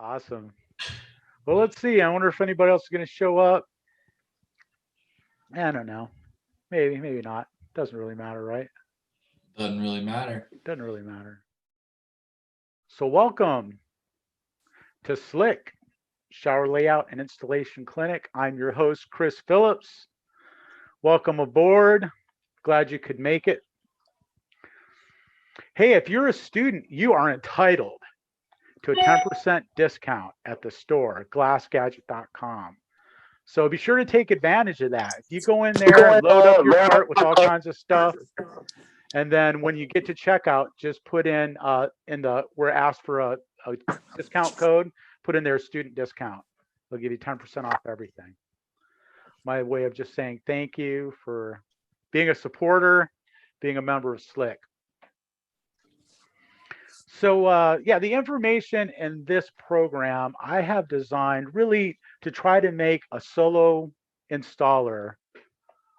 Awesome. Well, let's see. I wonder if anybody else is going to show up. I don't know. Maybe, maybe not. Doesn't really matter, right? Doesn't really matter. Doesn't really matter. So, welcome to SLIC, Shower Layout and Installation Clinic. I'm your host, Chris Phillips. Welcome aboard. Glad you could make it. Hey, if you're a student, you are entitled to a 10% discount at the store, glassgadget.com. So be sure to take advantage of that. If you go in there, load up your cart with all kinds of stuff, and then when you get to checkout, just put in the we're asked for a discount code. Put in their student discount. They'll give you 10% off everything. My way of just saying thank you for being a supporter, being a member of SLIC. So yeah, the information in this program I have designed really to try to make a solo installer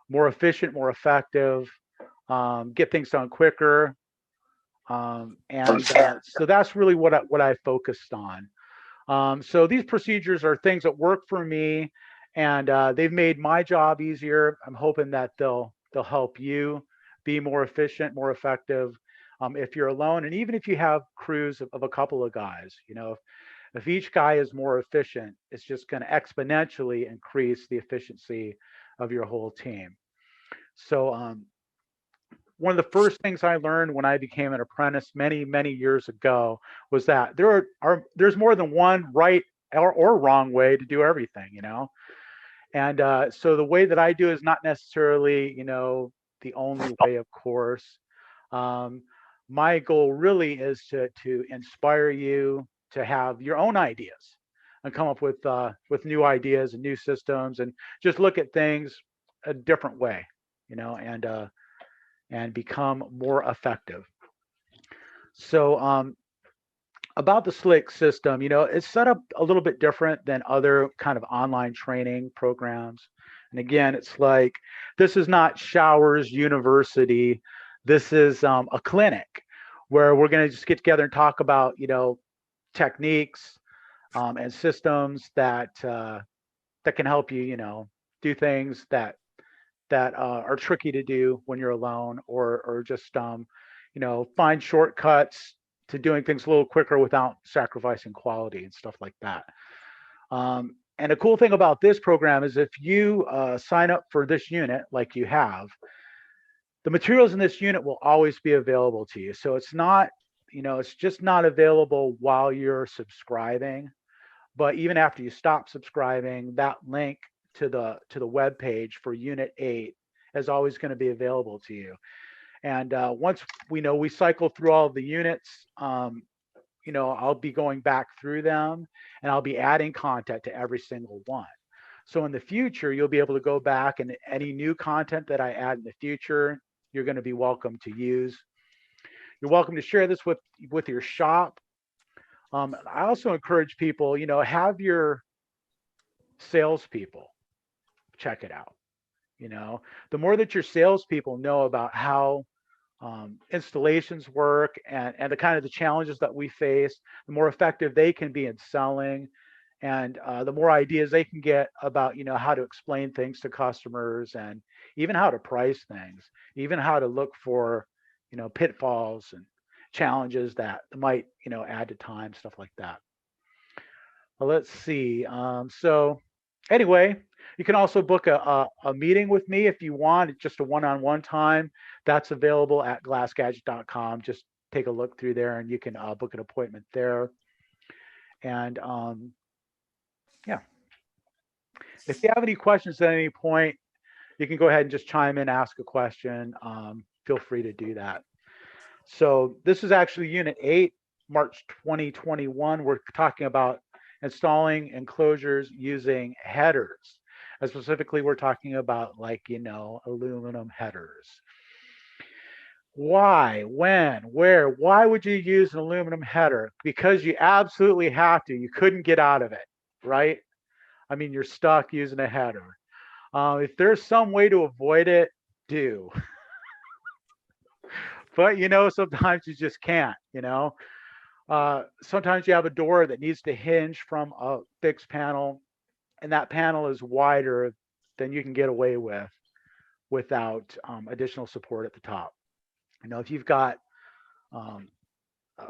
more efficient, more effective, get things done quicker, and so that's really what I focused on. So these procedures are things that work for me, and they've made my job easier. I'm hoping that they'll help you be more efficient, more effective. If you're alone, and even if you have crews of a couple of guys, if each guy is more efficient, it's just going to exponentially increase the efficiency of your whole team. So one of the first things I learned when I became an apprentice many years ago was that there's more than one right or wrong way to do everything. And so the way that I do is not necessarily the only way, of course. Um, my goal really is to inspire you to have your own ideas and come up with new ideas and new systems and just look at things a different way, and become more effective. So about the SLIC system, it's set up a little bit different than other kind of online training programs. And again, it's like this is not Showers University. This is a clinic where we're going to just get together and talk about, techniques and systems that can help you, do things that are tricky to do when you're alone, or just find shortcuts to doing things a little quicker without sacrificing quality and stuff like that. And a cool thing about this program is if you sign up for this unit like you have, the materials in this unit will always be available to you. So it's just not available while you're subscribing, but even after you stop subscribing, that link to the web page for Unit 8 is always going to be available to you. And once we cycle through all of the units, I'll be going back through them and I'll be adding content to every single one. So in the future, you'll be able to go back and any new content that I add in the future, you're going to be welcome to use. You're welcome to share this with your shop. I also encourage people, have your salespeople check it out. The more that your salespeople know about how installations work and the kind of the challenges that we face, the more effective they can be in selling, and the more ideas they can get about how to explain things to customers and even how to price things, even how to look for pitfalls and challenges that might add to time, stuff like that. Well, let's see. So anyway, you can also book a meeting with me if you want, just a one-on-one time. That's available at glassgadget.com. Just take a look through there and you can book an appointment there. And yeah, if you have any questions at any point, you can go ahead and just chime in, ask a question. Feel free to do that. So this is actually Unit 8, March 2021. We're talking about installing enclosures using headers. And specifically, we're talking about aluminum headers. Why, when, where, why would you use an aluminum header? Because you absolutely have to. You couldn't get out of it, right? I mean, you're stuck using a header. If there's some way to avoid it, do. But sometimes you just can't. Sometimes you have a door that needs to hinge from a fixed panel, and that panel is wider than you can get away with without additional support at the top. If you've got um, a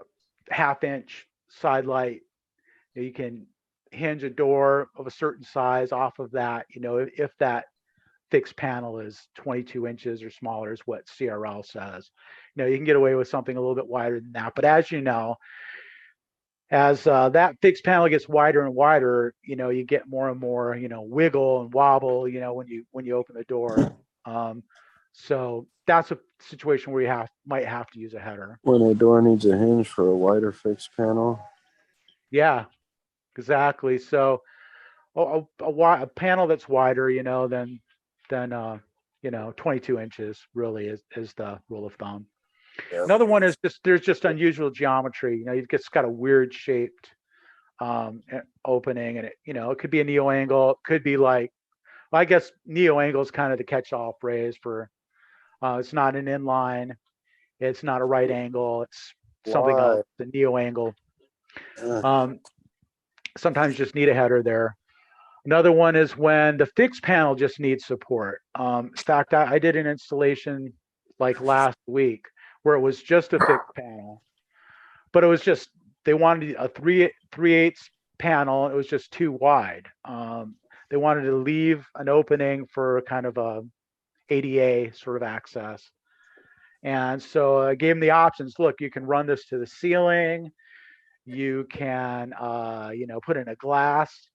half-inch side light, you can hinge a door of a certain size off of that. If that fixed panel is 22 inches or smaller, is what CRL says. You can get away with something a little bit wider than that. But as you know, as that fixed panel gets wider and wider, you get more and more, wiggle and wobble, when you open the door. Um, so that's a situation where you might have to use a header. When a door needs a hinge for a wider fixed panel. Yeah, exactly. So a panel that's wider, than 22 inches really is the rule of thumb. Yeah. Another one is there's just unusual geometry. You've just got a weird shaped opening, and it could be a neo angle. It could be like, well, I guess neo angle is kind of the catch-all phrase for it's not an inline, it's not a right angle, it's something Why? else, the neo angle. Uh, Um, Sometimes you just need a header there. Another one is when the fixed panel just needs support. In fact, I did an installation like last week where it was just a fixed panel, but it was just they wanted a 3/8 panel. It was just too wide. They wanted to leave an opening for kind of a ADA sort of access. And so I gave them the options. Look, you can run this to the ceiling. You can, put in a glass,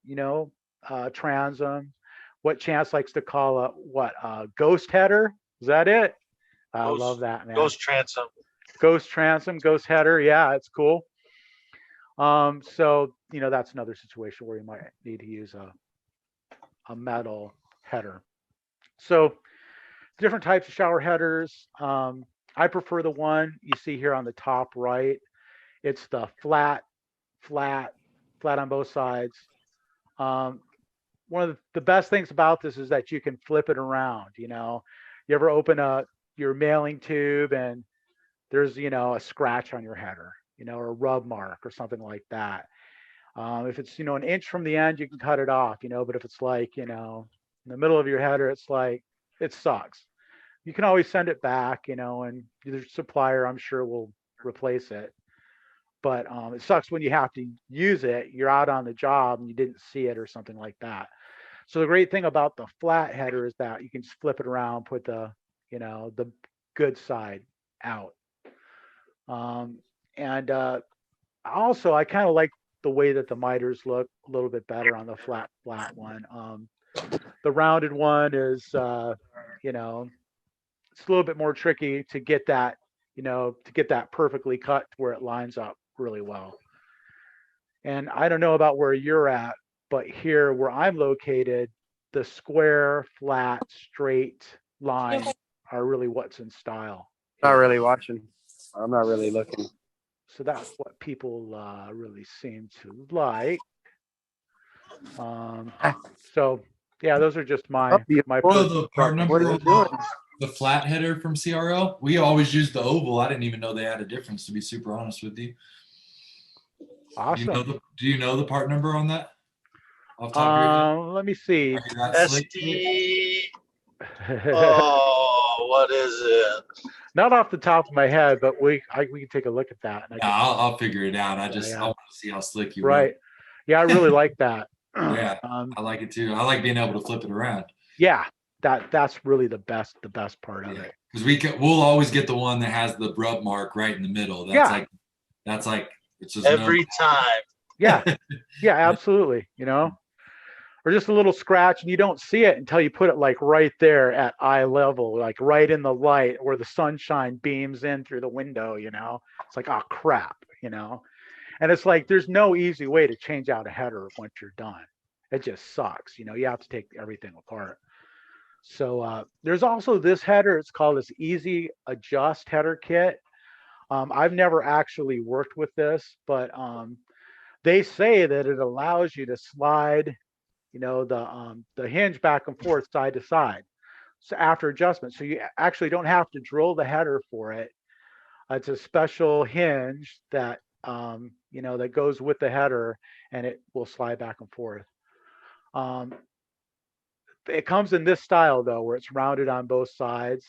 transom. What Chance likes to call a ghost header. Is that it? I love that, man. Ghost transom. Ghost transom, ghost header. Yeah, it's cool. So that's another situation where you might need to use a metal header. So different types of shower headers. I prefer the one you see here on the top right. It's the flat on both sides. One of the best things about this is that you can flip it around. You ever open your mailing tube and there's a scratch on your header, or a rub mark or something like that. If it's an inch from the end, you can cut it off. But if it's like in the middle of your header, it's like it sucks. You can always send it back, and the supplier, I'm sure, will replace it. But it sucks when you have to use it. You're out on the job and you didn't see it or something like that. So the great thing about the flat header is that you can just flip it around, put the good side out. And also, I kind of like the way that the miters look a little bit better on the flat one. The rounded one is, it's a little bit more tricky to get that, perfectly cut to where it lines up really well. And I don't know about where you're at, but here where I'm located, the square, flat, straight lines are really what's in style. not really watching. I'm not really looking. So that's what people really seem to like. So yeah, those are just my The part number What are you on doing? the flat header from CRL, we always used the oval. I didn't even know they had a difference, to be super honest with you. Awesome. Do you know the part number on that? Off top of your head? Let me see. Are you that slick? SD. Oh, what is it? Not off the top of my head, but we can take a look at that. And Yeah, I'll figure it out. I Yeah. want to see how slick you Right. Yeah, I really like that. Yeah, I like it too. I like being able to flip it around. Yeah, that's really the best part of it. Because we'll always get the one that has the rub mark right in the middle. That's like it's just Every time. Yeah, yeah, absolutely. Or just a little scratch and you don't see it until you put it like right there at eye level, like right in the light where the sunshine beams in through the window. It's like, oh crap. And it's like there's no easy way to change out a header once you're done. It just sucks. You have to take everything apart. So there's also this header. It's called this Easy Adjust header kit. I've never actually worked with this, but they say that it allows you to slide, the hinge back and forth side to side. So after adjustment, so you actually don't have to drill the header for it. It's a special hinge that that goes with the header, and it will slide back and forth. Um, it comes in this style though, where it's rounded on both sides,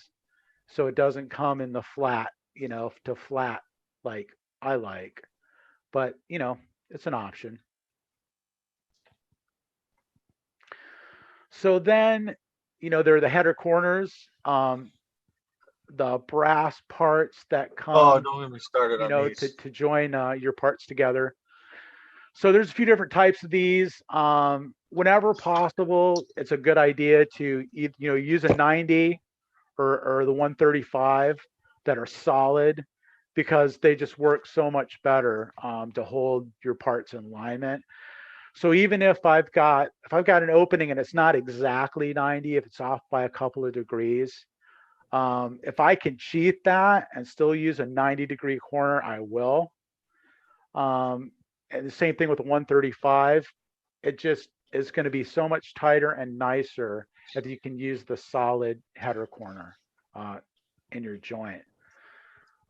so it doesn't come in the flat, to flat like I like. But it's an option. So then, there are the header corners, the brass parts that Oh, come, don't get me started on these. to join your parts together. So there's a few different types of these. Whenever possible, it's a good idea to use a 90 or the 135 that are solid, because they just work so much better to hold your parts in alignment. So even if I've got an opening and it's not exactly 90, if it's off by a couple of degrees, if I can cheat that and still use a 90-degree corner, I will. And the same thing with the 135. It just is going to be so much tighter and nicer if you can use the solid header corner in your joint.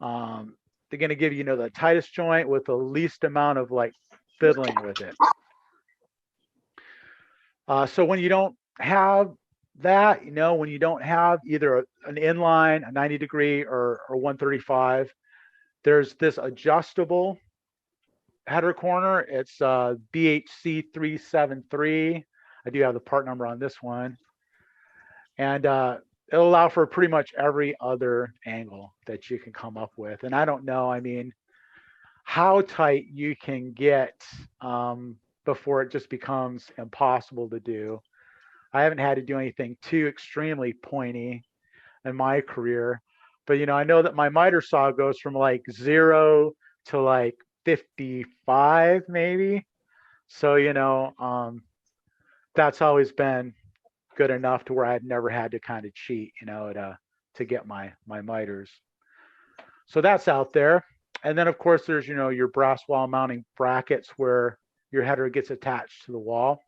They're going to give you, the tightest joint with the least amount of like fiddling with it. So when you don't have that, when you don't have either an inline, a 90-degree, or 135, there's this adjustable header corner. It's BHC 373. I do have the part number on this one. And it'll allow for pretty much every other angle that you can come up with. And I don't know, how tight you can get before it just becomes impossible to do. I haven't had to do anything too extremely pointy in my career, but I know that my miter saw goes from like 0 to like 55 maybe. So that's always been good enough to where I'd never had to kind of cheat, to get my miters. So that's out there. And then of course there's your brass wall mounting brackets where your header gets attached to the wall.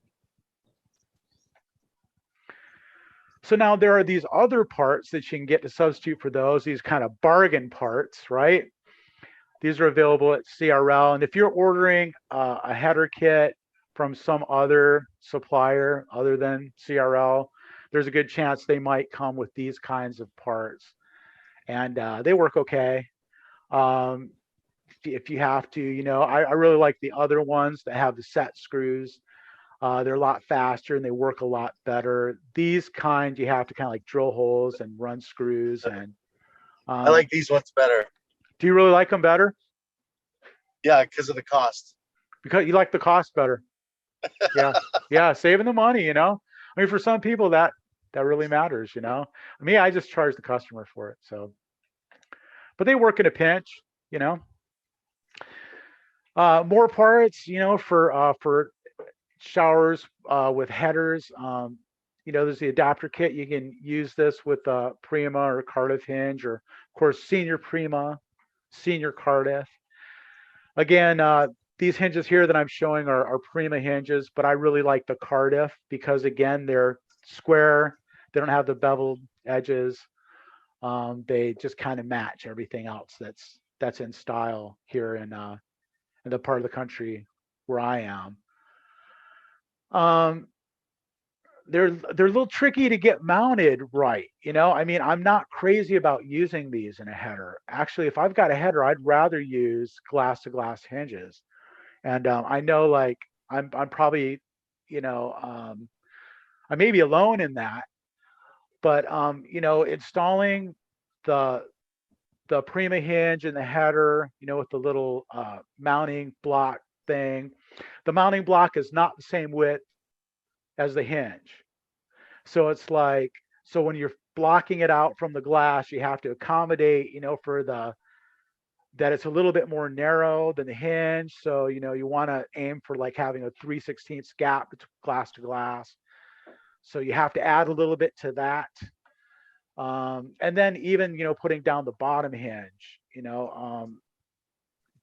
So now there are these other parts that you can get to substitute for those, these kind of bargain parts, right? These are available at CRL. And if you're ordering a header kit from some other supplier other than CRL, there's a good chance they might come with these kinds of parts. And they work okay. If you have to, I really like the other ones that have the set screws. They're a lot faster and they work a lot better. These kind, you have to kind of like drill holes and run screws. And I like these ones better. do you really like them better? Yeah, because of the cost. Because you like the cost better. Yeah, saving the money, for some people that really matters, Me, I just charge the customer for it. So, but they work in a pinch, more parts, for showers with headers. There's the adapter kit. You can use this with Prima or Cardiff hinge, or of course Senior Prima, Senior Cardiff. Again, these hinges here that I'm showing are Prima hinges, but I really like the Cardiff because again they're square. They don't have the beveled edges. They just kind of match everything else that's in style here in the part of the country where I am. They're a little tricky to get mounted right. I'm not crazy about using these in a header. Actually, if I've got a header, I'd rather use glass to glass hinges. And I know like I'm probably, I may be alone in that, but installing the Prima hinge in the header, with the little mounting block thing, the mounting block is not the same width as the hinge. So it's like, so when you're blocking it out from the glass, you have to accommodate, for that it's a little bit more narrow than the hinge. So, you want to aim for like having a 3/16 gap between glass to glass. So you have to add a little bit to that. And then even, putting down the bottom hinge,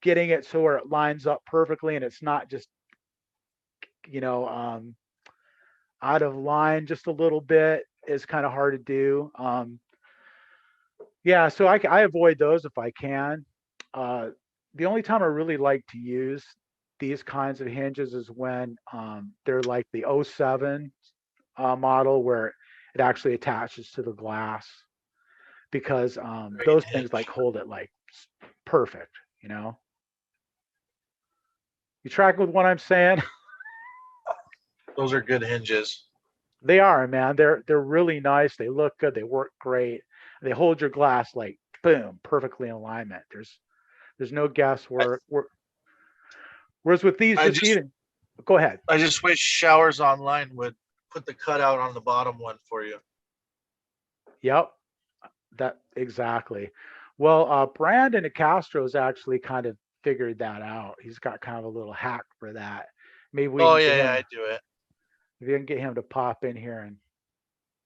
getting it so where it lines up perfectly and it's not just, out of line just a little bit is kind of hard to do. Yeah, so I avoid those if I can. the only time I really like to use these kinds of hinges is when they're like the '07 model where it actually attaches to the glass because Great those things like hinge. hold it like perfect, you know. You tracking with what I'm saying? Those are good hinges. They are, man. They're really nice. They look good. They work great. They hold your glass like boom, perfectly in alignment. There's no I, guesswork. Whereas with these, I just just even go ahead. I just wish Showers Online would put the cutout on the bottom one for you. Yep, that exactly. Well, Brandon at Castro's actually kind of figured that out. He's got kind of a little hack for that. Maybe we Oh can get yeah, him. I do it. Maybe we can get him to pop in here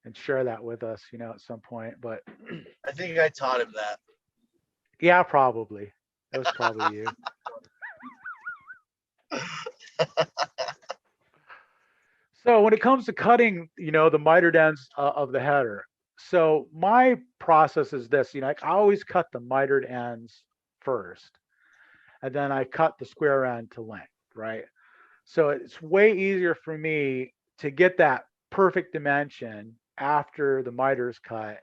and share that with us, at some point. But I think I taught him that. yeah, probably. It was probably you. So when it comes to cutting, the mitered ends of the header, so my process is this, I always cut the mitered ends first, and then I cut the square end to length, right? So it's way easier for me to get that perfect dimension after the miter's cut.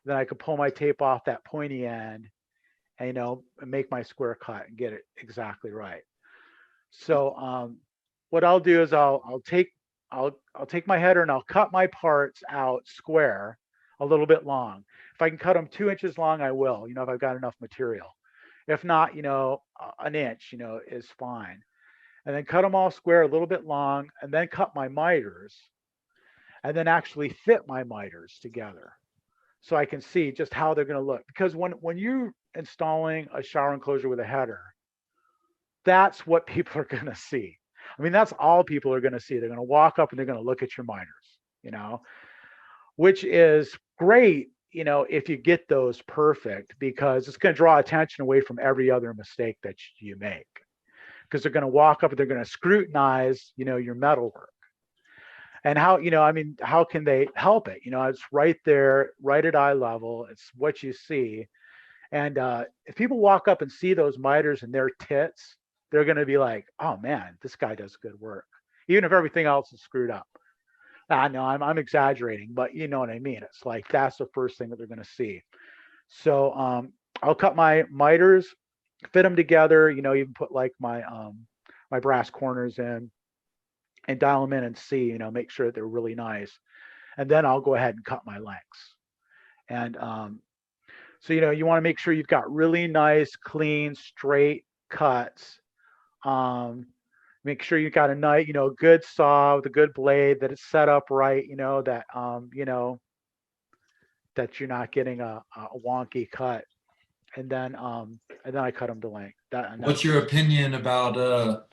Then I could pull my tape off that pointy end and, make my square cut and get it exactly right. So what I'll do is I'll take my header and I'll cut my parts out square a little bit long. If I can cut them 2 inches long, I will, if I've got enough material. If not, an inch, is fine. And then cut them all square a little bit long and then cut my miters and then actually fit my miters together so I can see just how they're going to look. Because when you're installing a shower enclosure with a header, that's what people are going to see. I mean, that's all people are going to see. They're going to walk up and they're going to look at your miters, which is great, if you get those perfect, because it's going to draw attention away from every other mistake that you make. Because they're going to walk up and they're going to scrutinize, your metalwork. And how, I mean, how can they help it? It's right there, right at eye level. It's what you see. And if people walk up and see those miters and their tits, they're going to be like, oh man, this guy does good work, even if everything else is screwed up. I know I'm exaggerating, but you know what I mean. It's like that's the first thing that they're going to see. So I'll cut my miters, fit them together. Even put like my brass corners in and dial them in and see. Make sure that they're really nice, and then I'll go ahead and cut my lengths. And so you want to make sure you've got really nice, clean, straight cuts. Make sure you got a nice, good saw with a good blade, that it's set up right, that you're not getting a wonky cut. And then I cut them to length. What's your opinion about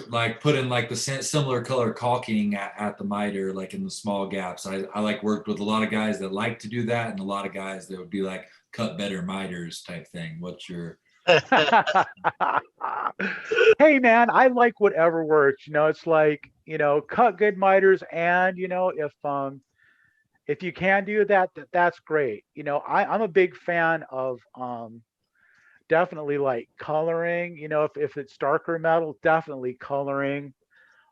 like putting like the similar color caulking at the miter, like in the small gaps? I like worked with a lot of guys that like to do that, and a lot of guys that would be like cut better miters type thing. What's your Hey man, I like whatever works. It's like, cut good miters, and if you can do that, that's great. I'm a big fan of definitely like coloring, if it's darker metal, definitely coloring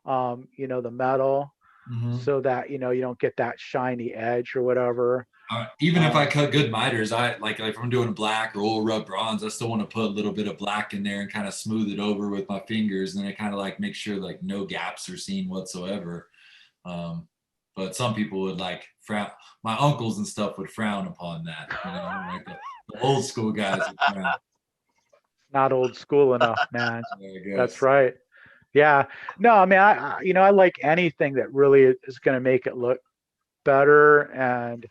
the metal Mhm. so that you don't get that shiny edge or whatever. Even if I Um, cut good miters, I like if I'm doing black or oil rub bronze, I still want to put a little bit of black in there and kind of smooth it over with my fingers, and then I kind of like make sure like no gaps are seen whatsoever. Um, but some people would like frown. My uncles and stuff would frown upon that. Like the old school guys would frown. Not old school enough, man. I That's guess. right. Yeah. No, I mean, I like anything that really is going to make it look better. And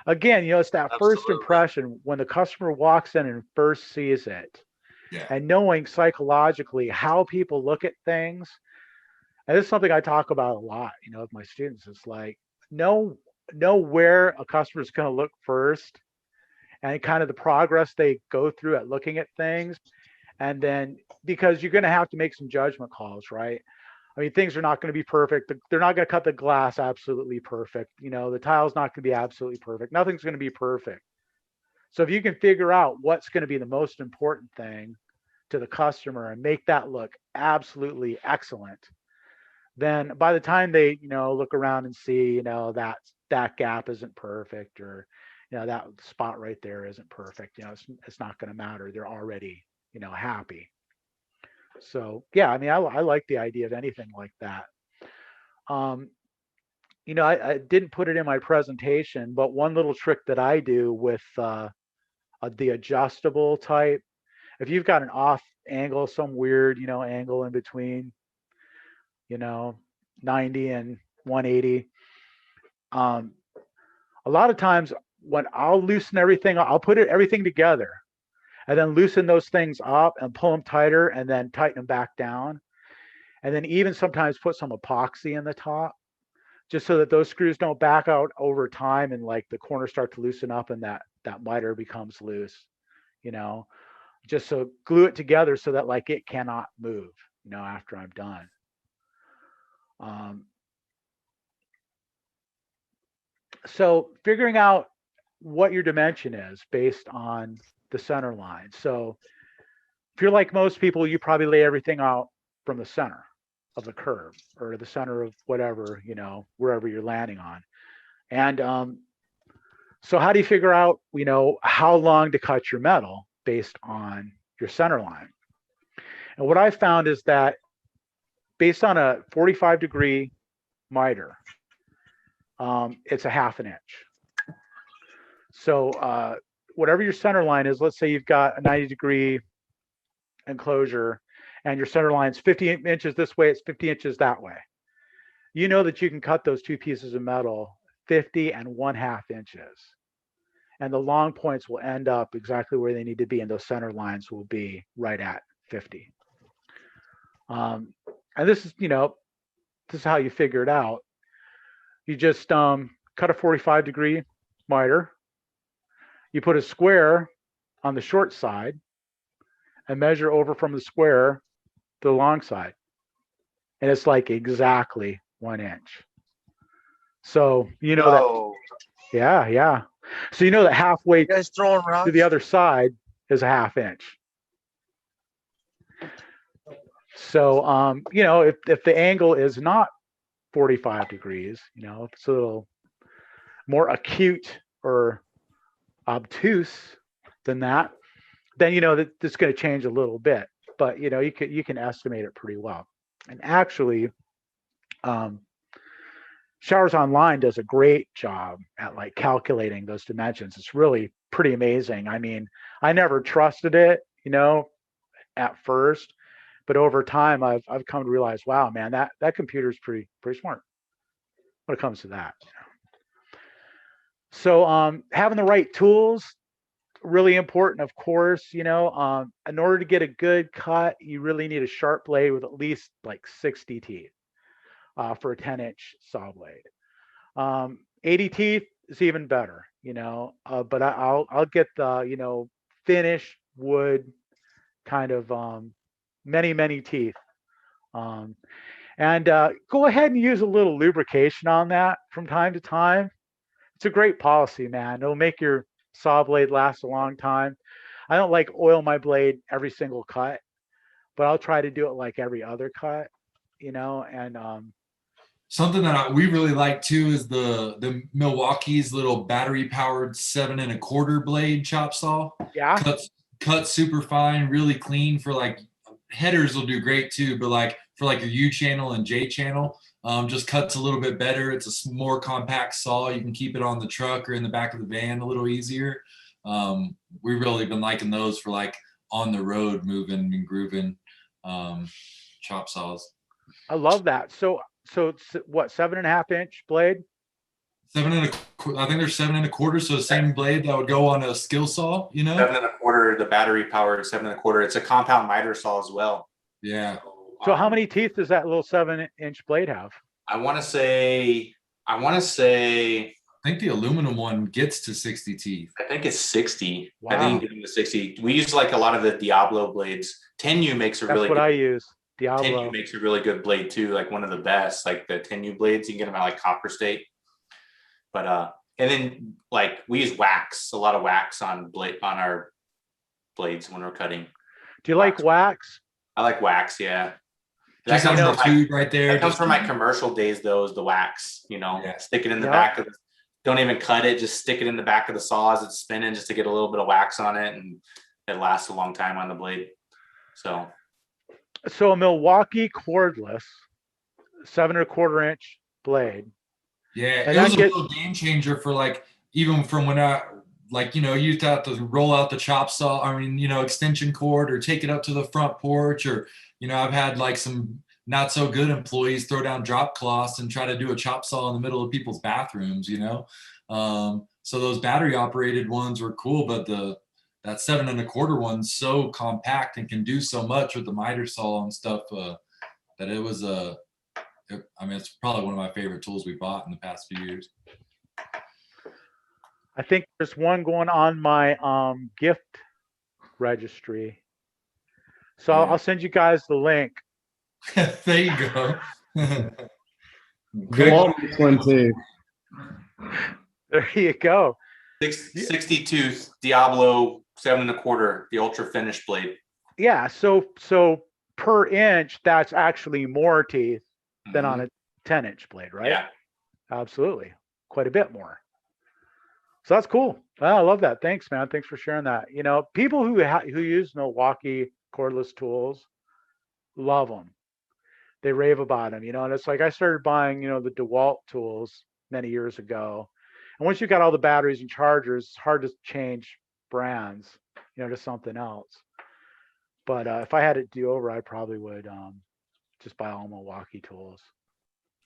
again, it's that first Absolutely. impression when the customer walks in and first sees it, Yeah. and knowing psychologically how people look at things. And this is something I talk about a lot, with my students. It's like know where a customer is going to look first, and kind of the progress they go through at looking at things. And then because you're going to have to make some judgment calls, right? I mean, things are not going to be perfect. They're not going to cut the glass absolutely perfect. The tile's not going to be absolutely perfect. Nothing's going to be perfect. So if you can figure out what's going to be the most important thing to the customer and make that look absolutely excellent, then by the time they, look around and see, that gap isn't perfect, or, that spot right there isn't perfect, it's not going to matter. They're already, happy. So yeah, I mean, I like the idea of anything like that. Um, I didn't put it in my presentation, but one little trick that I do with the adjustable type, if you've got an off angle, some weird, angle in between, you know, 90 and 180, um, a lot of times when I'll loosen everything, I'll put everything together and then loosen those things up and pull them tighter and then tighten them back down. And then even sometimes put some epoxy in the top, just so that those screws don't back out over time and like the corners start to loosen up and that miter becomes loose, you know, just so glue it together so that like it cannot move, after I'm done. So figuring out what your dimension is based on the center line. So if you're like most people, you probably lay everything out from the center of the curve or the center of whatever, wherever you're landing on. And so how do you figure out, how long to cut your metal based on your center line? And what I found is that based on a 45-degree miter, it's a 1/2 inch. So whatever your center line is, let's say you've got a 90-degree enclosure and your center line's 50 inches this way, it's 50 inches that way. You know that you can cut those two pieces of metal 50 and 1/2 inches. And the long points will end up exactly where they need to be, and those center lines will be right at 50. And this is how you figure it out. You just cut a 45-degree miter. You put a square on the short side and measure over from the square to the long side. And it's like exactly 1 inch. So that, yeah. So that halfway You guys throwing to rocks? the other side is a 1/2 inch. So if the angle is not 45 degrees, if it's a little more acute or obtuse than that, then that it's going to change a little bit. But you can estimate it pretty well. And actually, Showers Online does a great job at like calculating those dimensions. It's really pretty amazing. I mean, I never trusted it, at first, but over time I've come to realize, wow, man, that computer is pretty smart when it comes to that. So having the right tools, really important, of course. In order to get a good cut, you really need a sharp blade with at least like 60 teeth for a 10-inch saw blade. 80 teeth is even better, but I'll get the finished wood kind of many teeth. And go ahead and use a little lubrication on that from time to time. It's a great policy, man. It'll make your saw blade last a long time. I don't like oil my blade every single cut, but I'll try to do it like every other cut, and something that we really like too is the Milwaukee's little battery powered 7 1/4 blade chop saw. Yeah. Cuts super fine, really clean. For like headers will do great too, but like for like your U channel and J channel, just cuts a little bit better. It's a more compact saw. You can keep it on the truck or in the back of the van a little easier. We've really been liking those for like on the road, moving and grooving chop saws. I love that. So it's what, 7.5 inch blade? 7 1/4. I think they're 7 1/4. So the same blade that would go on a skill saw, 7 1/4, the battery powered 7 1/4. It's a compound miter saw as well. Yeah. So how many teeth does that little 7-inch blade have? I want to say, I think the aluminum one gets to 60 teeth. I think it's 60. Wow. I think you can get to 60. We use like a lot of the Diablo blades. Tenu makes a That's really what good, I use. Tenu Diablo. makes a really good blade too, like one of the best. Like the Tenu blades, you can get them at like Copper State. But and then like we use wax, a lot of wax on our blades when we're cutting. Do you like wax? I like wax, yeah. Just That comes having the from my, tube right there. that comes just- from my commercial days though, is the wax, Yeah. stick it in the Yeah. back of the, don't even cut it, just stick it in the back of the saw as it's spinning just to get a little bit of wax on it, and it lasts a long time on the blade. So So a Milwaukee cordless 7¼ inch blade. Yeah, And it was that a get- real game changer for like even from when I like you used to have to roll out the chop saw. I mean, extension cord or take it up to the front porch, or I've had like some not so good employees throw down drop cloths and try to do a chop saw in the middle of people's bathrooms. So those battery operated ones were cool, but that 7¼ one's so compact and can do so much with the miter saw and stuff that it was it's probably one of my favorite tools we bought in the past few years. I think there's one going on my gift registry. So Yeah. I'll send you guys the link. There you go. DeWalt makes one too. There you go. 60 tooth Diablo 7¼ the ultra finish blade. Yeah. So per inch, that's actually more teeth than on a 10-inch blade, right? Yeah. Absolutely. Quite a bit more. So that's cool. I love that. Thanks, man. Thanks for sharing that. People who use Milwaukee cordless tools love them. They rave about them, and it's like I started buying, the DeWalt tools many years ago. And once you got all the batteries and chargers, it's hard to change brands, to something else. But if I had it do over, I probably would just buy all Milwaukee tools.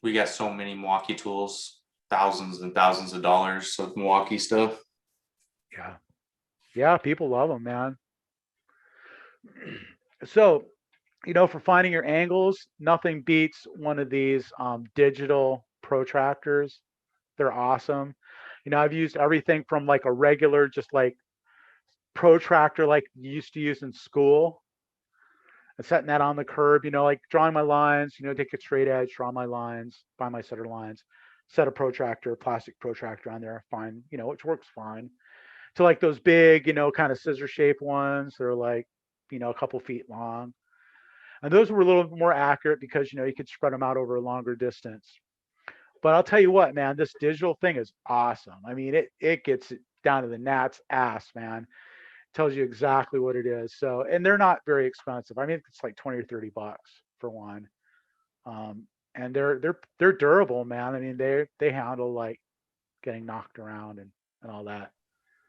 We got so many Milwaukee tools, thousands and thousands of dollars of Milwaukee stuff. Yeah. Yeah, people love them, man. So, for finding your angles, nothing beats one of these digital protractors. They're awesome. I've used everything from like a regular, just like protractor like you used to use in school, and setting that on the curb, like drawing my lines, take a straight edge, draw my lines, find my center lines, set a protractor, plastic protractor on there, fine, which works fine. To like those big, kind of scissor shaped ones that are like, a couple feet long. And those were a little more accurate because, you could spread them out over a longer distance. But I'll tell you what, man, this digital thing is awesome. I mean, it gets down to the gnat's ass, man. Tells you exactly what it is. So, and they're not very expensive. I mean, it's like 20 or 30 bucks for one. And they're durable, man. I mean, they handle like getting knocked around and all that.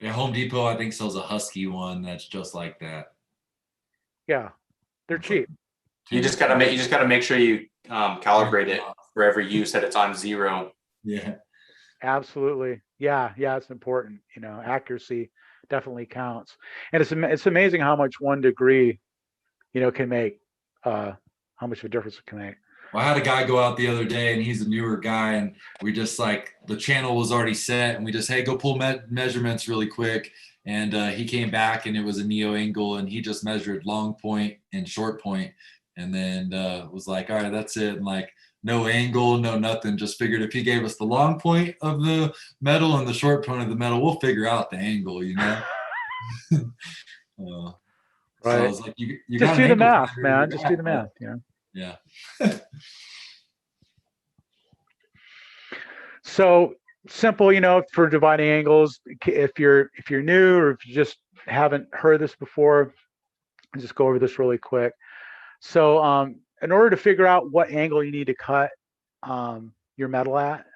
Yeah, Home Depot I think sells a Husky one that's just like that. Yeah, they're cheap. You just gotta make sure you calibrate it for every use that it's on 0. Yeah. Absolutely. Yeah, it's important. Accuracy definitely counts. And it's amazing how much 1 degree, can make, how much of a difference it can make. Well, I had a guy go out the other day, and he's a newer guy, and we just like the channel was already set, and we just, hey, go pull measurements really quick. And he came back, and it was a neo angle, and he just measured long point and short point, and then was like, all right, that's it, and like no angle, no nothing. Just figured if he gave us the long point of the metal and the short point of the metal, we'll figure out the angle, Right. So I was like, you Just got do an the angle math, finder, man. you're Just right. do the math. Yeah. So simple, for dividing angles. If you're new or if you just haven't heard this before, I'll just go over this really quick. So in order to figure out what angle you need to cut your metal at,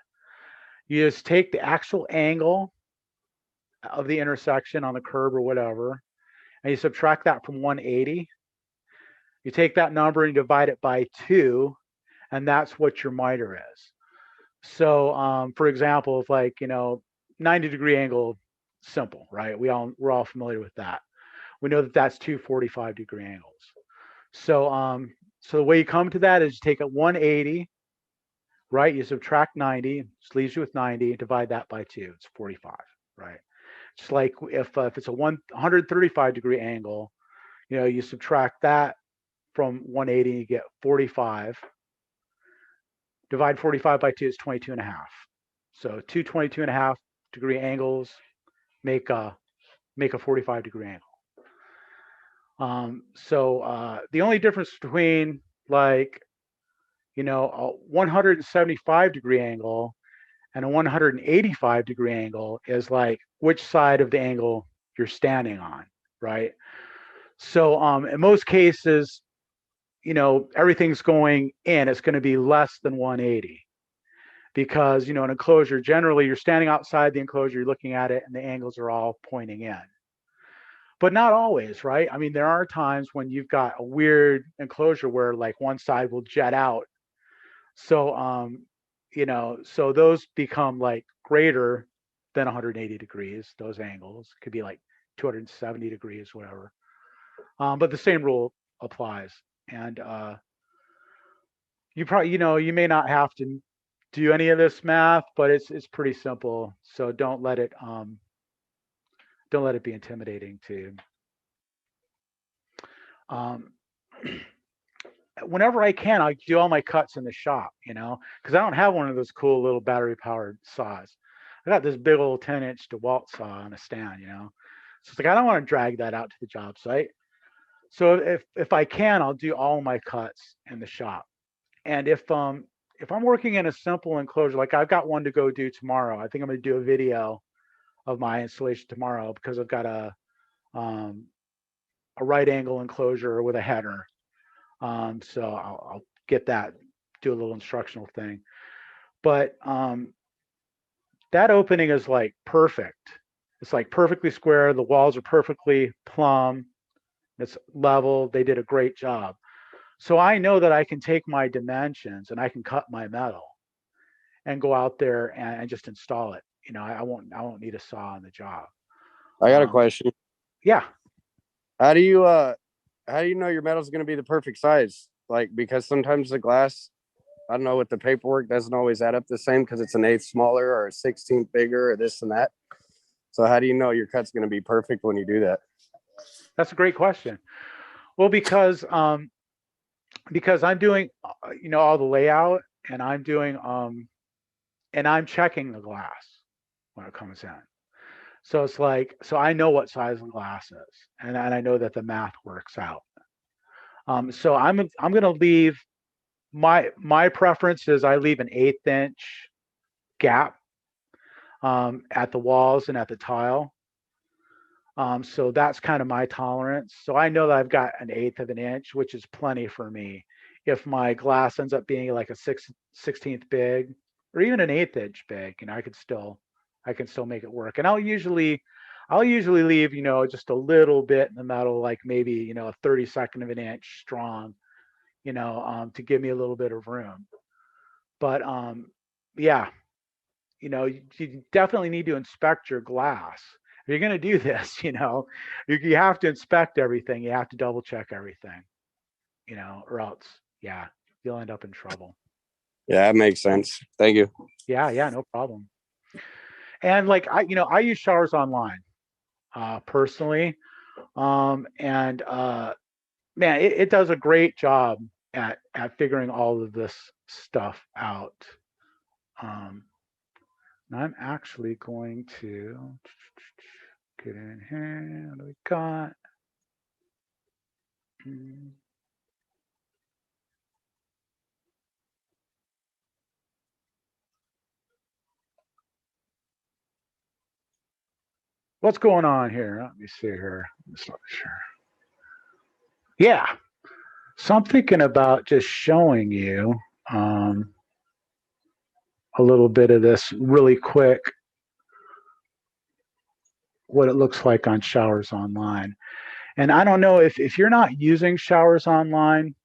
you just take the actual angle of the intersection on the curb or whatever, and you subtract that from 180. You take that number and divide it by 2, and that's what your miter is. So for example, if like 90-degree angle, simple, right? We're all familiar with that. We know that that's 2 45-degree angles. So so the way you come to that is you take a 180, right? You subtract 90, just leaves you with 90, divide that by 2, it's 45, right? Just like if it's a 135-degree angle, you subtract that from 180, you get 45. Divide 45 by 2 is 22.5. So two 22.5-degree angles make a 45-degree angle. The only difference between like, a 175-degree angle and a 185-degree angle is like which side of the angle you're standing on, right? So in most cases, everything's going in, it's going to be less than 180 because, an enclosure, generally you're standing outside the enclosure, you're looking at it and the angles are all pointing in. But not always, right? I mean, there are times when you've got a weird enclosure where like one side will jet out. So, so those become like greater than 180 degrees, those angles could be like 270 degrees, whatever. But the same rule applies. And you probably, you may not have to do any of this math, but it's pretty simple. So don't let it be intimidating to you. Whenever I can, I do all my cuts in the shop, because I don't have one of those cool little battery powered saws. I got this big old 10-inch DeWalt saw on a stand, So it's like I don't want to drag that out to the job site. So if I can, I'll do all my cuts in the shop. And if I'm working in a simple enclosure, like I've got one to go do tomorrow, I think I'm going to do a video of my installation tomorrow because I've got a right angle enclosure with a header. So I'll get that, do a little instructional thing. But that opening is like perfect. It's like perfectly square. The walls are perfectly plumb. It's level. They did a great job. So I know that I can take my dimensions and I can cut my metal and go out there and just install it. I won't need a saw on the job. I got a question. Yeah. How do you know your metal's going to be the perfect size? Like, because sometimes the glass, I don't know, with the paperwork doesn't always add up the same because it's an eighth smaller or a 16th bigger or this and that. So how do you know your cut's going to be perfect when you do that? That's a great question. Well, because I'm doing, all the layout and I'm doing, and I'm checking the glass when it comes in. So it's like, so I know what size the glass is, and I know that the math works out. So I'm going to leave my preference is I leave an 1/8 inch gap at the walls and at the tile. So that's kind of my tolerance. So I know that I've got an 1/8 of an inch, which is plenty for me. If my glass ends up being like a 16th big or even an 1/8 inch big, I can still make it work. And I'll usually leave, just a little bit in the metal, like maybe, a 32nd of an inch strong, to give me a little bit of room. But yeah, you definitely need to inspect your glass. If you're going to do this, you have to inspect everything. You have to double check everything, or else, yeah, you'll end up in trouble. Yeah, that makes sense. Thank you. Yeah, no problem. And like I use Showers Online personally, and man, it does a great job at figuring all of this stuff out. I'm actually going to get in here. What do we got? What's going on here? Let me see here. I'm just not sure. Yeah. So I'm thinking about just showing you a little bit of this really quick, what it looks like on Showers Online. And I don't know if you're not using Showers Online,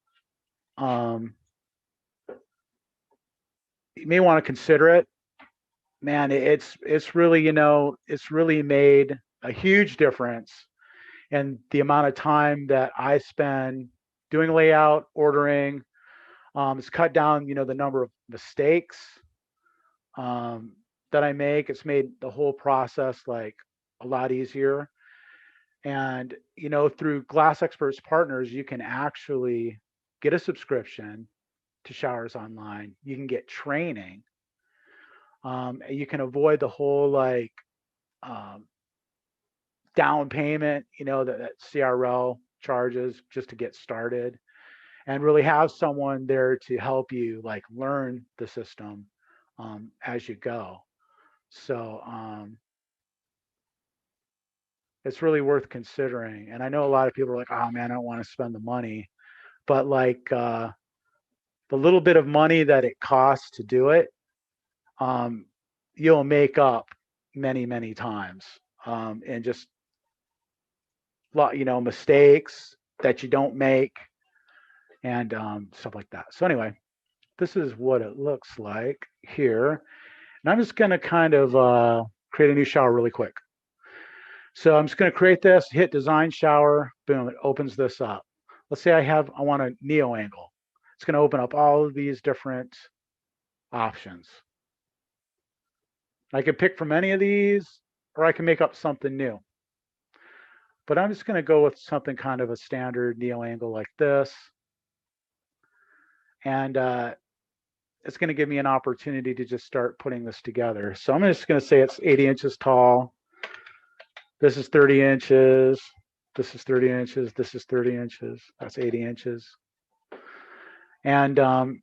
you may want to consider it. Man, it's really, it's really made a huge difference in the amount of time that I spend doing layout, ordering. It's cut down, the number of mistakes that I make. It's made the whole process like a lot easier. And, through Glass Experts Partners, you can actually get a subscription to Showers Online. You can get training. You can avoid the whole like down payment, that CRL charges just to get started, and really have someone there to help you like learn the system as you go. So it's really worth considering. And I know a lot of people are like, oh man, I don't want to spend the money, but like the little bit of money that it costs to do it, you'll make up many times, and just mistakes that you don't make, and stuff like that. So anyway, this is what it looks like here. And I'm just going to kind of create a new shower really quick. So I'm just going to create this, hit design shower, boom, it opens this up. Let's say I want a neo angle. It's going to open up all of these different options. I can pick from any of these, or I can make up something new. But I'm just going to go with something kind of a standard neo angle like this. And it's going to give me an opportunity to just start putting this together. So I'm just going to say it's 80 inches tall. This is 30 inches. This is 30 inches. This is 30 inches. That's 80 inches. And I'm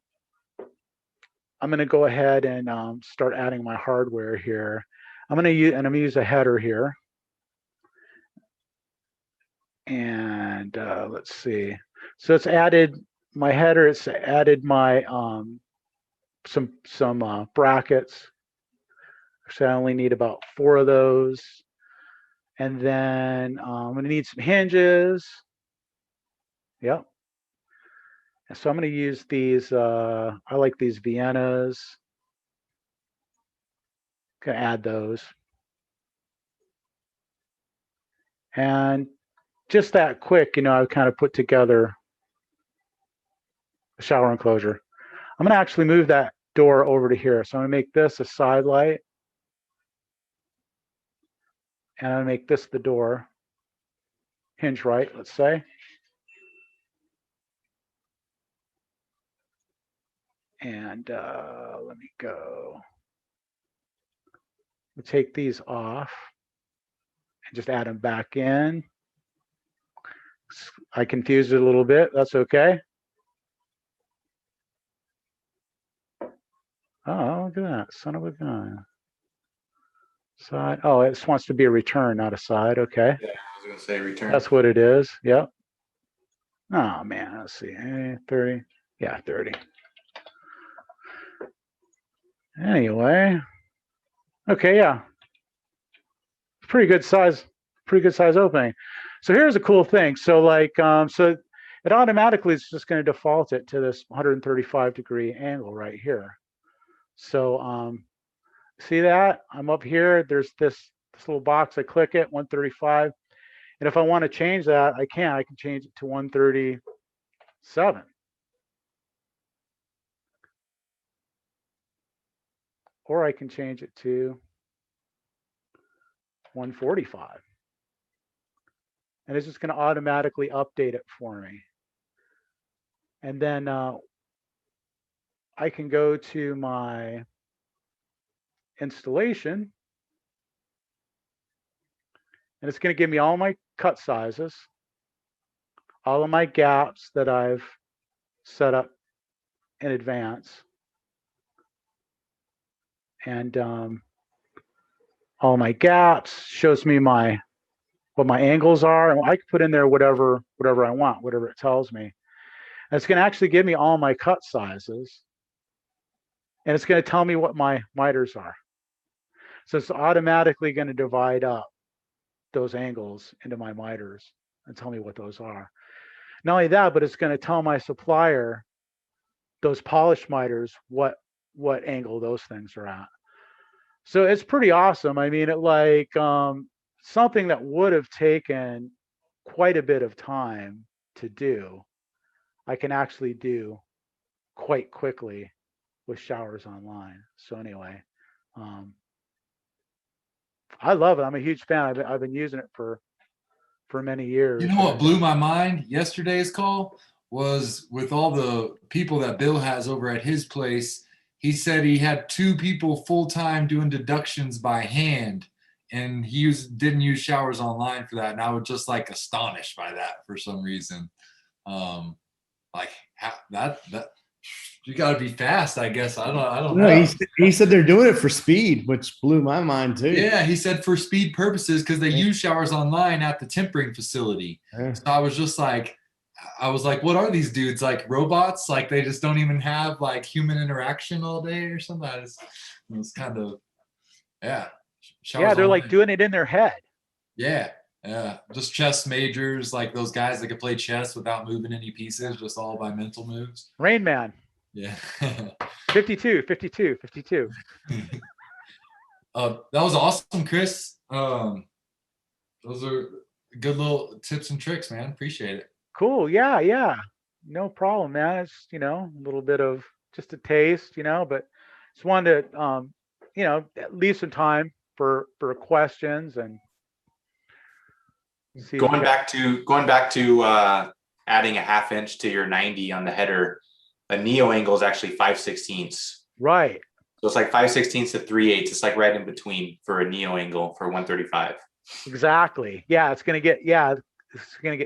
going to go ahead and start adding my hardware here. I'm going to use a header here. And let's see. So it's added my header. It's added my some brackets. So I only need about 4 of those. And then I'm going to need some hinges. Yep. So I'm going to use these. I like these Viennas. Going to add those. And just that quick, I've kind of put together a shower enclosure. I'm going to actually move that door over to here. So I'm going to make this a side light. And I'm going to make this the door. Hinge right, let's say. And let me go. We'll take these off and just add them back in. I confused it a little bit. That's okay. Oh, look at that. Son of a gun. Side. Oh, it just wants to be a return, not a side. Okay. Yeah, I was gonna say return. That's what it is. Yep. Oh man, let's see. 30. Yeah, 30. Anyway. Okay, yeah. Pretty good size opening. So here's a cool thing. So like so it automatically is just going to default it to this 135-degree angle right here. So see that? I'm up here. There's this little box. I click it, 135. And if I want to change that, I can change it to 137. Or I can change it to 145. And it's just going to automatically update it for me. And then I can go to my installation, and it's going to give me all my cut sizes, all of my gaps that I've set up in advance, and all my gaps, shows me what my angles are, and I can put in there whatever I want, whatever it tells me. And it's going to actually give me all my cut sizes, and it's going to tell me what my miters are. So it's automatically going to divide up those angles into my miters and tell me what those are. Not only that, but it's going to tell my supplier, those polished miters, what angle those things are at. So it's pretty awesome. I mean, it like something that would have taken quite a bit of time to do, I can actually do quite quickly with Showers Online. So anyway, I love it. I'm a huge fan. I've been using it for many years. You know what blew my mind yesterday's call was with all the people that Bill has over at his place. He said he had 2 people full time doing deductions by hand, and didn't use showers online for that, and I was just like astonished by that for some reason. Like how, that you got to be fast, I guess. I don't No, know. he said they're doing it for speed, which blew my mind too. Yeah, he said for speed purposes because they use showers online at the tempering facility. Yeah. So I was just like, what are these dudes, like robots? Like they just don't even have like human interaction all day or something. It was kind of, yeah. Yeah, they're like online. doing it in their head. Yeah, yeah. Just chess majors, like those guys that could play chess without moving any pieces, just all by mental moves. Rain Man, Yeah. 52, 52, 52. That was awesome, Chris. Those are good little tips and tricks, man. Appreciate it. Cool. Yeah, yeah. No problem, man. It's, a little bit of just a taste, but just wanted to, leave some time for questions and see. Going back to adding a 1/2 inch to your 90 on the header, a neo angle is actually 5/16. Right. So it's like 5/16 to 3/8. It's like right in between for a neo angle for 135. Exactly. Yeah, it's gonna get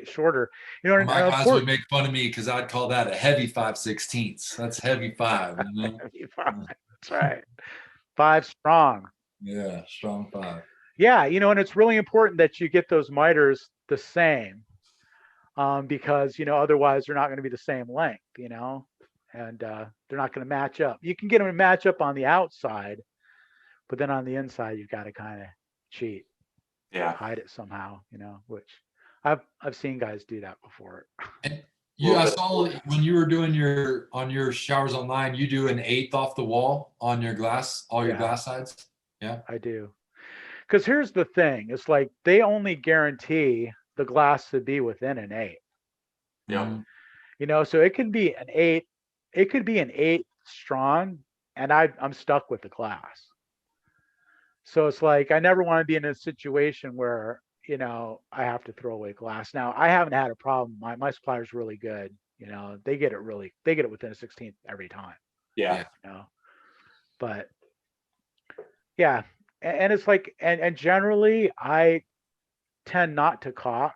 shorter. My guys would make fun of me because I'd call that a heavy 5/16. That's heavy 5. Heavy 5. That's right. 5 strong. Yeah, strong 5. Yeah, and it's really important that you get those miters the same, because otherwise they're not going to be the same length, and they're not going to match up. You can get them to match up on the outside, but then on the inside you've got to kind of cheat, hide it somehow, which I've seen guys do that before. And I saw when you were doing your showers online, you do an 1/8 off the wall on your glass, all your glass sides. Yeah, I do. Because here's the thing, it's like they only guarantee the glass to be within an 1/8. Yeah. So it can be an 1/8, it could be an 1/8 strong, and I'm stuck with the glass. So it's like I never want to be in a situation where I have to throw away glass. Now I haven't had a problem. My supplier's really good. They get it within a 16th every time. Yeah. But yeah, and it's like, and generally I tend not to caulk.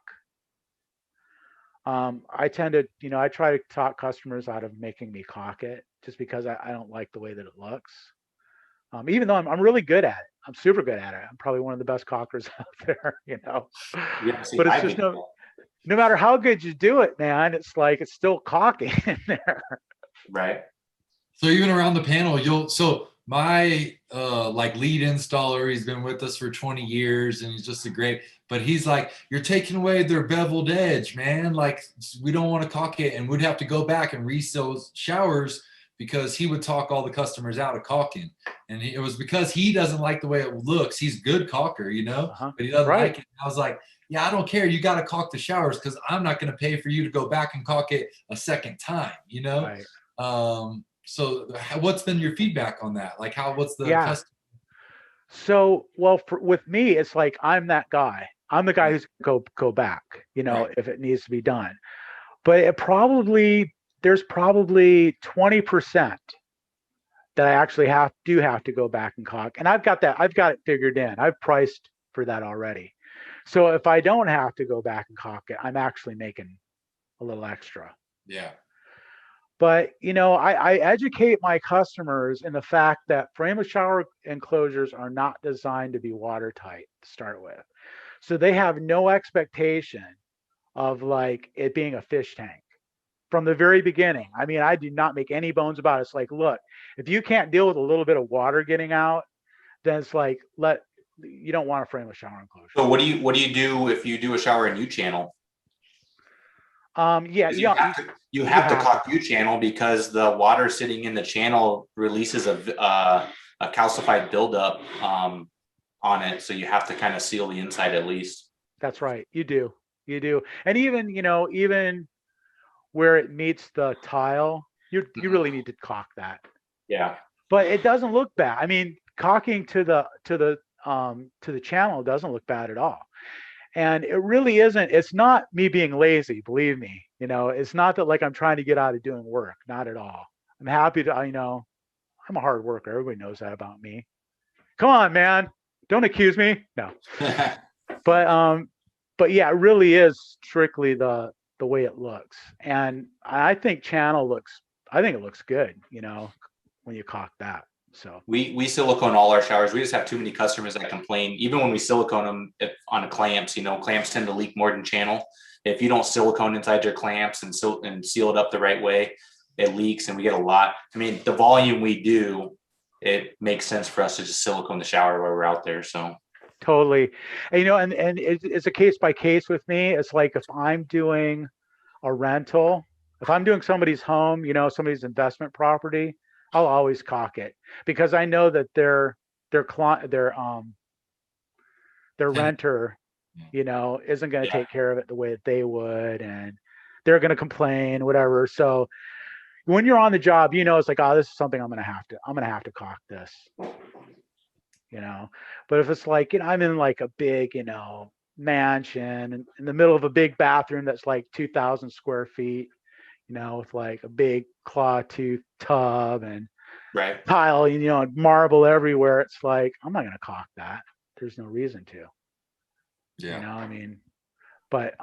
I tend to, I try to talk customers out of making me caulk it just because I don't like the way that it looks. Even though I'm really good at it. I'm super good at it. I'm probably one of the best caulkers out there, Yeah, see, but it's just no matter how good you do it, man, it's like, it's still caulking in there. Right. So even around the panel, my like lead installer, he's been with us for 20 years and he's just but he's like, you're taking away their beveled edge, man. Like we don't want to caulk it, and we'd have to go back and reseal showers because he would talk all the customers out of caulking. And it was because he doesn't like the way it looks. He's a good caulker, but he doesn't like it. And I was like, yeah, I don't care. You got to caulk the showers because I'm not going to pay for you to go back and caulk it a second time, Right. So what's been your feedback on that? Like what's the custom? So, well, with me, it's like, I'm that guy. I'm the guy who's go back, if it needs to be done. But there's probably 20% that I actually have to go back and caulk. And I've got it figured in. I've priced for that already. So if I don't have to go back and caulk it, I'm actually making a little extra. Yeah. But, I educate my customers in the fact that frameless shower enclosures are not designed to be watertight to start with. So they have no expectation of like it being a fish tank from the very beginning. I mean, I do not make any bones about it. It's like, look, if you can't deal with a little bit of water getting out, then it's like, you don't want a frameless shower enclosure. So what do you do if you do a shower in U channel? Yeah, you have to caulk U channel because the water sitting in the channel releases a calcified buildup on it. So you have to kind of seal the inside at least. That's right. You do. And even where it meets the tile, you really need to caulk that. Yeah. But it doesn't look bad. I mean, caulking to the channel doesn't look bad at all. And it really isn't. It's not me being lazy, believe me. It's not that like I'm trying to get out of doing work. Not at all. I'm happy to, I'm a hard worker. Everybody knows that about me. Come on, man. Don't accuse me. No. But yeah, it really is strictly the way it looks. And I think I think it looks good, when you caulk that. So We silicone all our showers. We just have too many customers that complain. Even when we silicone them on a clamps, clamps tend to leak more than channel. If you don't silicone inside your clamps and seal it up the right way, it leaks, and we get a lot. I mean, the volume we do, it makes sense for us to just silicone the shower while we're out there. So totally. And it's a case by case with me. It's like if I'm doing a rental, if I'm doing somebody's home, somebody's investment property, I'll always caulk it because I know that their renter, isn't going to take care of it the way that they would, and they're going to complain, whatever. So when you're on the job, it's like, oh, this is something I'm going to have to caulk this, But if it's like, I'm in like a big, mansion in the middle of a big bathroom that's like 2,000 square feet, with like a big claw tooth tub and right. tile, and marble everywhere. It's like, I'm not going to caulk that. There's no reason to, Yeah. I mean, but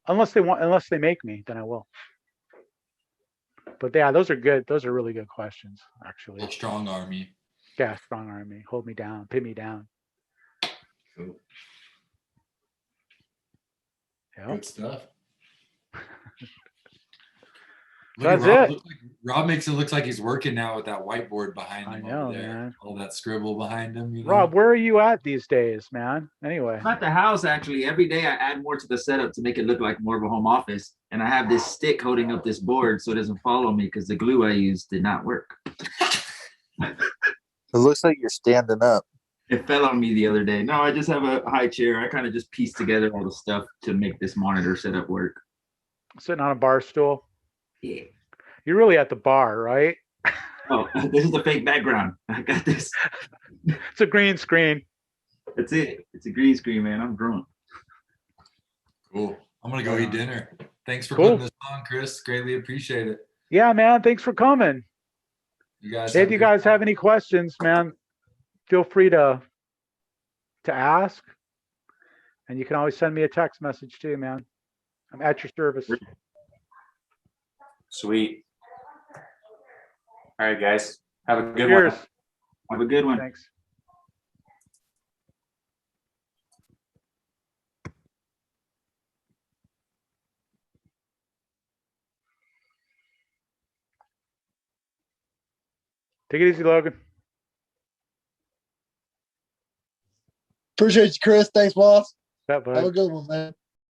unless they make me, then I will. But yeah, those are good. Those are really good questions, actually. Well, strong army. Yeah, strong arm me, hold me down, pin me down. Cool. Yeah. Good stuff. That's Rob, it. Rob makes it look like he's working now with that whiteboard behind him I know, over there. man. All that scribble behind him. Rob, where are you at these days, man? Anyway. I'm at the house actually. Every day I add more to the setup to make it look like more of a home office. And I have this stick holding up this board so it doesn't follow me because the glue I used did not work. It looks like you're standing up. It fell on me the other day. No, I just have a high chair. I kind of just pieced together all the stuff to make this monitor setup work. Sitting on a bar stool. Yeah. You're really at the bar, right? Oh, this is the fake background. I got this. It's a green screen. That's it. It's a green screen, man. I'm drunk. Cool. I'm gonna go eat dinner. Thanks for Cool. putting this on, Chris. Greatly appreciate it. Yeah, man. Thanks for coming. You guys. If you guys have any questions, man, feel free to ask. And you can always send me a text message too, man. I'm at your service. Sweet. All right, guys. Have a good Cheers. one. Have a good one. Thanks. Take it easy, Logan. Appreciate you, Chris. Thanks, boss. That, bud. Have a good one, man.